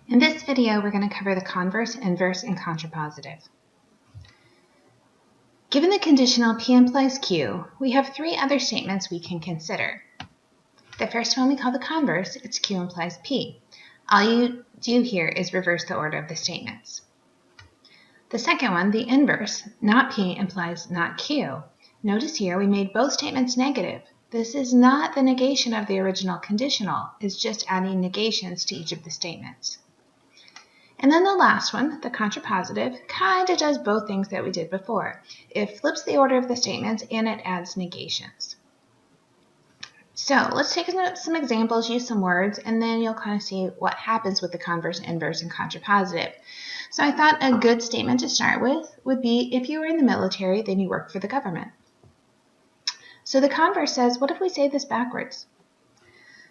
In this video, we're going to cover the converse, inverse, and contrapositive. Given the conditional P implies Q, we have three other statements we can consider. The first one we call the converse, it's Q implies P. All you do here is reverse the order of the statements. The second one, the inverse, not P implies not Q. Notice here we made both statements negative. This is not the negation of the original conditional, it's just adding negations to each of the statements. And then the last one, the contrapositive, kind of does both things that we did before. It flips the order of the statements and it adds negations. So let's take some examples, use some words, and then you'll kind of see what happens with the converse, inverse, and contrapositive. So I thought a good statement to start with would be, if you were in the military, then you work for the government. So the converse says, what if we say this backwards?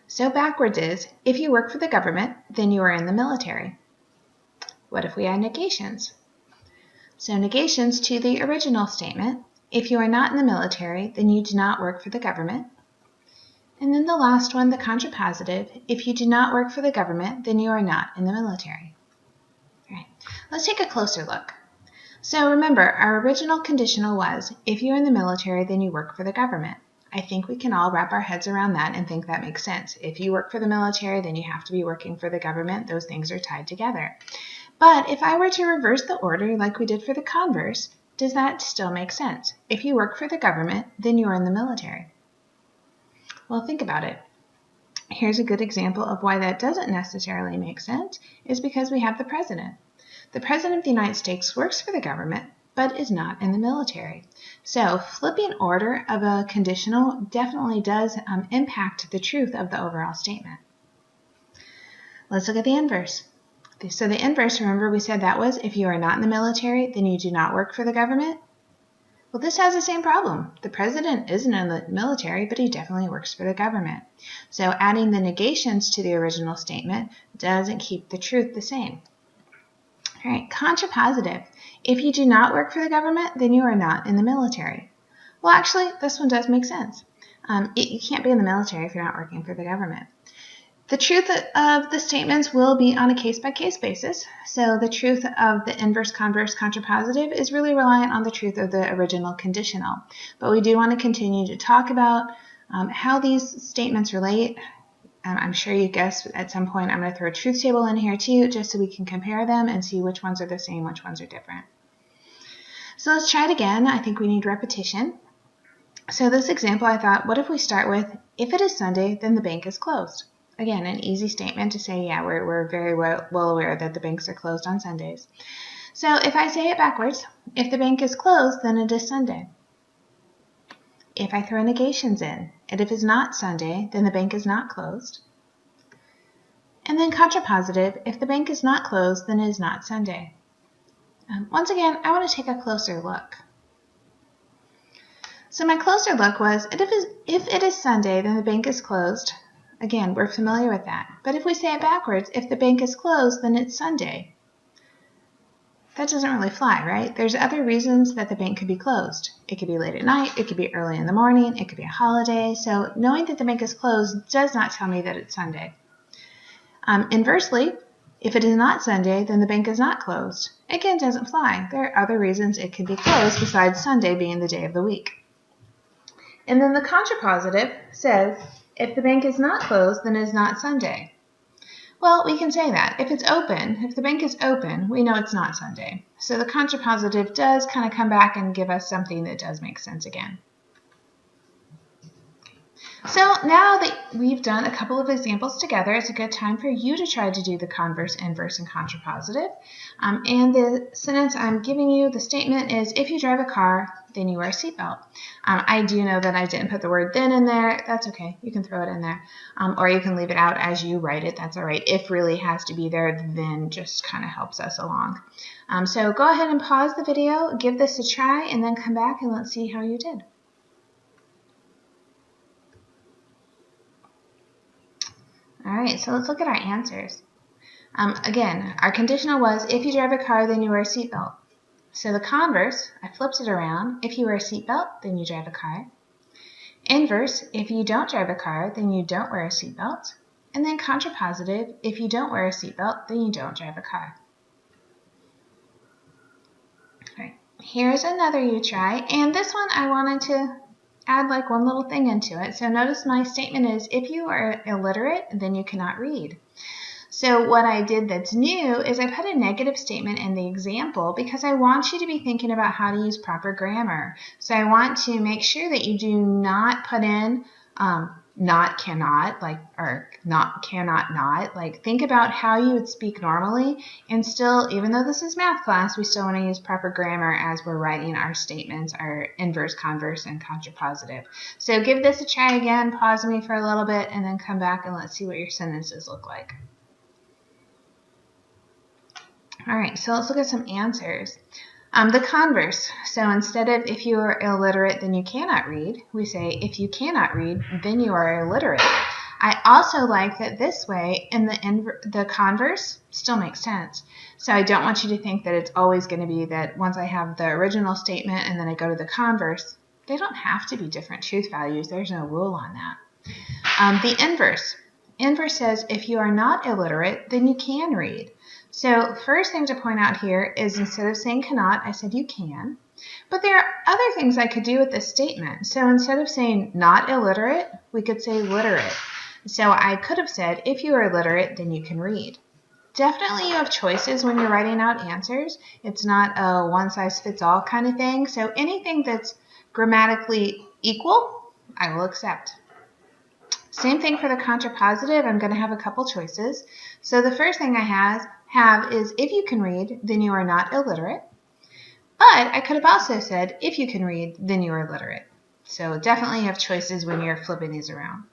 So backwards is, if you work for the government, then you are in the military. What if we add negations? So negations to the original statement. If you are not in the military, then you do not work for the government. And then the last one, the contrapositive. If you do not work for the government, then you are not in the military. All right, let's take a closer look. So remember, our original conditional was, if you're in the military, then you work for the government. I think we can all wrap our heads around that and think that makes sense. If you work for the military, then you have to be working for the government. Those things are tied together. But if I were to reverse the order like we did for the converse, does that still make sense? If you work for the government, then you are in the military. Well, think about it. Here's a good example of why that doesn't necessarily make sense, is because we have the president. The president of the United States works for the government, but is not in the military. So flipping order of a conditional definitely does impact the truth of the overall statement. Let's look at the inverse. So the inverse, remember we said that was, if you are not in the military, then you do not work for the government. Well, this has the same problem. The president isn't in the military, but he definitely works for the government. So adding the negations to the original statement doesn't keep the truth the same. All right, contrapositive. If you do not work for the government, then you are not in the military. Well, actually, this one does make sense. You can't be in the military if you're not working for the government. The truth of the statements will be on a case-by-case basis. So the truth of the inverse, converse, contrapositive is really reliant on the truth of the original conditional. But we do want to continue to talk about how these statements relate. I'm sure you guessed at some point I'm going to throw a truth table in here too, just so we can compare them and see which ones are the same, which ones are different. So let's try it again. I think we need repetition. So this example, I thought, what if we start with, if it is Sunday, then the bank is closed. Again, an easy statement to say, yeah, we're very well aware that the banks are closed on Sundays. So if I say it backwards, if the bank is closed, then it is Sunday. If I throw negations in, and if it's not Sunday, then the bank is not closed. And then contrapositive, if the bank is not closed, then it is not Sunday. Once again, I want to take a closer look. So my closer look was, if it is Sunday, then the bank is closed. Again, we're familiar with that. But if we say it backwards, if the bank is closed, then it's Sunday. That doesn't really fly, right? There's other reasons that the bank could be closed. It could be late at night, it could be early in the morning, it could be a holiday. So knowing that the bank is closed does not tell me that it's Sunday. Inversely, if it is not Sunday, then the bank is not closed. Again, doesn't fly. There are other reasons it could be closed besides Sunday being the day of the week. And then the contrapositive says, if the bank is not closed, then it is not Sunday. Well, we can say that. If it's open, if the bank is open, we know it's not Sunday. So the contrapositive does kind of come back and give us something that does make sense again. So now that we've done a couple of examples together, it's a good time for you to try to do the converse, inverse, and contrapositive. And the sentence I'm giving you, the statement is, if you drive a car, then you wear a seatbelt. I do know that I didn't put the word then in there. That's okay. You can throw it in there. Or you can leave it out as you write it. That's all right. If really has to be there, then just kind of helps us along. So go ahead and pause the video, give this a try, and then come back and let's see how you did. All right, so let's look at our answers. Again, our conditional was, if you drive a car, then you wear a seatbelt. So the converse, I flipped it around. If you wear a seatbelt, then you drive a car. Inverse, if you don't drive a car, then you don't wear a seatbelt. And then contrapositive, if you don't wear a seatbelt, then you don't drive a car. All right, here's another you try, and this one I wanted to add like one little thing into it. So notice my statement is, if you are illiterate, then you cannot read. So what I did that's new is I put a negative statement in the example because I want you to be thinking about how to use proper grammar. So I want to make sure that you do not put in not cannot, like, or not cannot not. Like, think about how you would speak normally, and still, even though this is math class, we still want to use proper grammar as we're writing our statements, our inverse, converse, and contrapositive. So give this a try again, pause me for a little bit, and then come back and let's see what your sentences look like. All right, so let's look at some answers. The converse. So instead of if you are illiterate, then you cannot read, we say if you cannot read, then you are illiterate. I also like that this way, and the converse still makes sense. So I don't want you to think that it's always going to be that once I have the original statement and then I go to the converse, they don't have to be different truth values. There's no rule on that. The inverse. Inverse says if you are not illiterate, then you can read. So first thing to point out here is instead of saying cannot, I said you can. But there are other things I could do with this statement. So instead of saying not illiterate, we could say literate. So I could have said if you are literate, then you can read. Definitely you have choices when you're writing out answers. It's not a one-size-fits-all kind of thing. So anything that's grammatically equal, I will accept. Same thing for the contrapositive. I'm going to have a couple choices. So the first thing I have is if you can read, then you are not illiterate. But I could have also said if you can read, then you are literate. So definitely you have choices when you're flipping these around.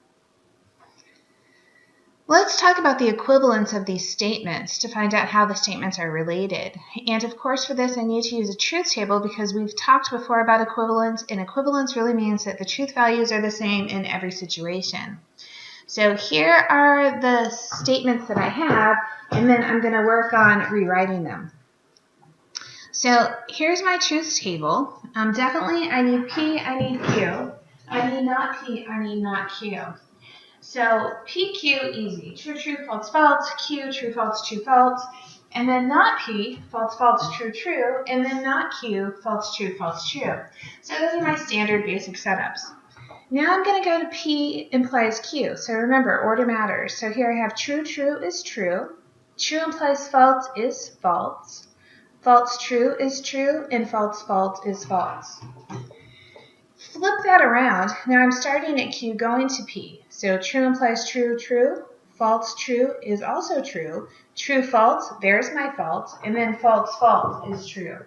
Let's talk about the equivalence of these statements to find out how the statements are related. And of course for this I need to use a truth table because we've talked before about equivalence, and equivalence really means that the truth values are the same in every situation. So here are the statements that I have, and then I'm going to work on rewriting them. So here's my truth table. Definitely I need P, I need Q. I need not P, I need not Q. So P, Q, easy. True, true, false, false. Q, true, false, true, false. And then not P, false, false, true, true. And then not Q, false, true, false, true. So those are my standard basic setups. Now I'm going to go to P implies Q. So remember, order matters. So here I have true, true is true. True implies false is false. False, true is true. And false, false is false. Flip that around. Now I'm starting at Q going to P. So true implies true, true. False, true is also true. True, false, there's my false. And then false, false is true.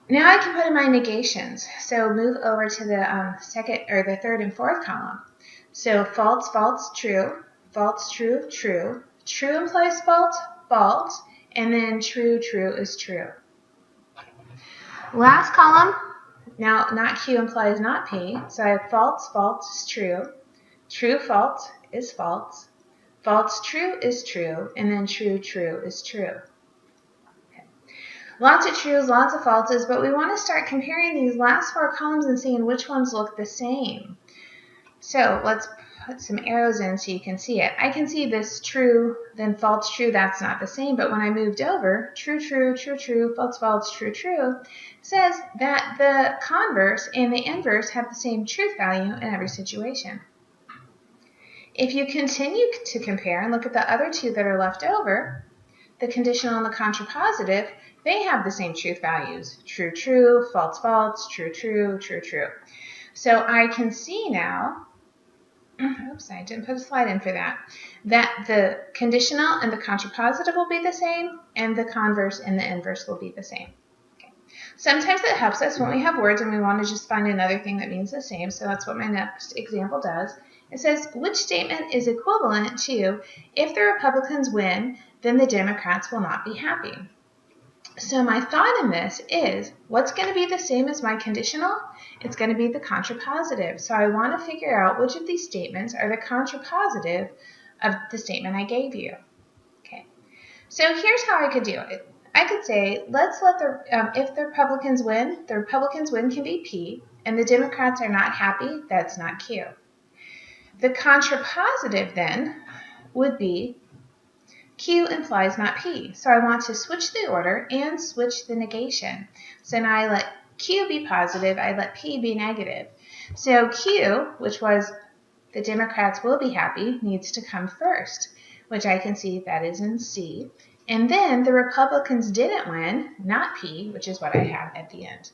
Now I can put in my negations. So move over to the second or the third and fourth column. So false, false, true. False, true, true. True implies false, false. And then true, true is true. Last column. Now, not Q implies not P, so I have false, false is true. True, false is false. False, true is true. And then true, true is true. Okay. Lots of trues, lots of falses, but we want to start comparing these last four columns and seeing which ones look the same. So let's put some arrows in so you can see it. I can see this true, then false, true, that's not the same, but when I moved over, true, true, true, true, false, false, true, true, says that the converse and the inverse have the same truth value in every situation. If you continue to compare and look at the other two that are left over, the conditional and the contrapositive, they have the same truth values. True, true, false, false, true, true, true, true. So I can see now, oops, I didn't put a slide in for that the conditional and the contrapositive will be the same, and the converse and the inverse will be the same. Okay. Sometimes it helps us when we have words and we want to just find another thing that means the same, so that's what my next example does. It says, which statement is equivalent to, if the Republicans win, then the Democrats will not be happy. So my thought in this is, what's going to be the same as my conditional? It's going to be the contrapositive. So I want to figure out which of these statements are the contrapositive of the statement I gave you. Okay. So here's how I could do it. I could say, let's let if the Republicans win can be P, and the Democrats are not happy, that's not Q. The contrapositive then would be Q implies not P. So I want to switch the order and switch the negation. So now I let Q be positive, I let P be negative. So Q, which was the Democrats will be happy, needs to come first, which I can see that is in C. And then the Republicans didn't win, not P, which is what I have at the end.